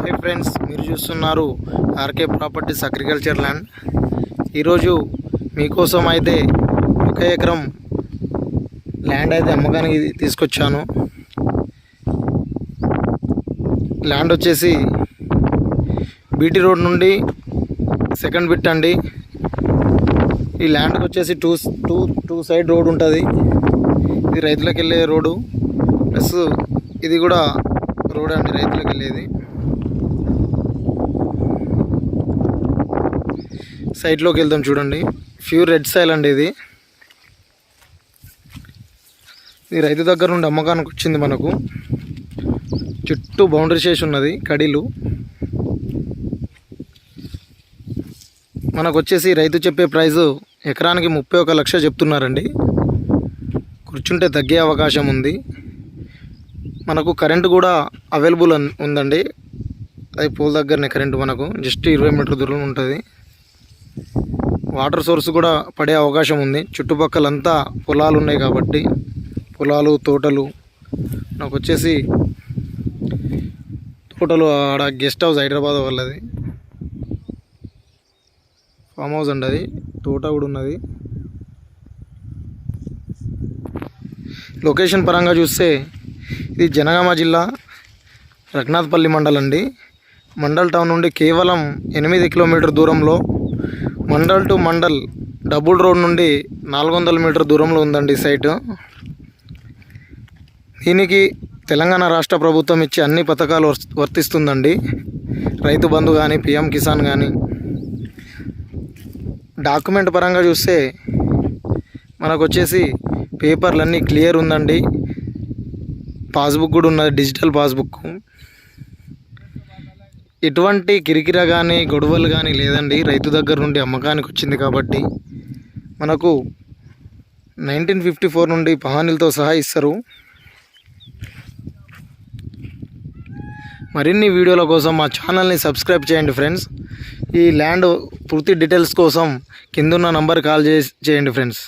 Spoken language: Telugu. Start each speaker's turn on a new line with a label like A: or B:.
A: హాయ్ ఫ్రెండ్స్, మీరు చూస్తున్నారు ఆర్కే ప్రాపర్టీస్ అగ్రికల్చర్ ల్యాండ్. ఈరోజు మీకోసం అయితే 1 ఎకరం ల్యాండ్ అయితే అమ్మకానికి తీసుకొచ్చాను. ల్యాండ్ వచ్చేసి బీటీ రోడ్ నుండి సెకండ్ బిట్ అండి. ఈ ల్యాండ్కి వచ్చేసి టూ సైడ్ రోడ్ ఉంటుంది. ఇది రైతులకు వెళ్ళే రోడ్డు ప్లస్ ఇది కూడా రోడ్ అండి, రైతులకు వెళ్ళేది. సైట్లోకి వెళ్దాం చూడండి. ప్యూర్ రెడ్ సాయిల్ అండి ఇది. ఇది రైతు దగ్గర నుండి అమ్మకానికి వచ్చింది. మనకు చుట్టూ బౌండరీ చేసి ఉన్నది కడీలు. మనకు వచ్చేసి రైతు చెప్పే ప్రైజు ఎకరానికి 31 లక్ష చెప్తున్నారండి. కూర్చుంటే తగ్గే అవకాశం ఉంది. మనకు కరెంటు కూడా అవైలబుల్ ఉందండి. అది పోల్ దగ్గరనే కరెంటు మనకు జస్ట్ 20 మీటర్ దూరం ఉంటుంది. వాటర్ సోర్స్ కూడా పడే అవకాశం ఉంది. చుట్టుపక్కలంతా పొలాలు ఉన్నాయి కాబట్టి పొలాలు తోటలు. నాకు వచ్చేసి తోటలు ఆడ గెస్ట్ హౌస్ హైదరాబాద్ వాళ్ళది ఫామ్ హౌస్ అండి. అది తోట కూడా ఉన్నది. లొకేషన్ పరంగా చూస్తే ఇది జనగామ జిల్లా రఘునాథపల్లి మండల్ అండి. మండల్ టౌన్ నుండి కేవలం 8 కిలోమీటర్ దూరంలో, mandal to mandal double road నుండి 400 మీటర్ దూరంలో ఉందండి సైటు. దీనికి తెలంగాణ రాష్ట్ర ప్రభుత్వం ఇచ్చే అన్ని పథకాలు వర్తిస్తుందండి. రైతు బంధు కానీ, పిఎం కిసాన్ కానీ. డాక్యుమెంట్ పరంగా చూస్తే మనకు వచ్చేసి పేపర్లన్నీ క్లియర్ ఉందండి. పాస్బుక్ కూడా ఉన్నది, డిజిటల్ పాస్బుక్. ఎటువంటి కిరికిర కానీ గొడవలు కానీ లేదండి. రైతు దగ్గర నుండి అమ్మకానికి వచ్చింది కాబట్టి మనకు 1954 నుండి పహానీలతో సహా ఇస్తారు. మరిన్ని వీడియోల కోసం మా ఛానల్ని సబ్స్క్రైబ్ చేయండి ఫ్రెండ్స్. ఈ ల్యాండ్ పూర్తి డీటెయిల్స్ కోసం కిందున్న నంబర్ కాల్ చేయండి ఫ్రెండ్స్.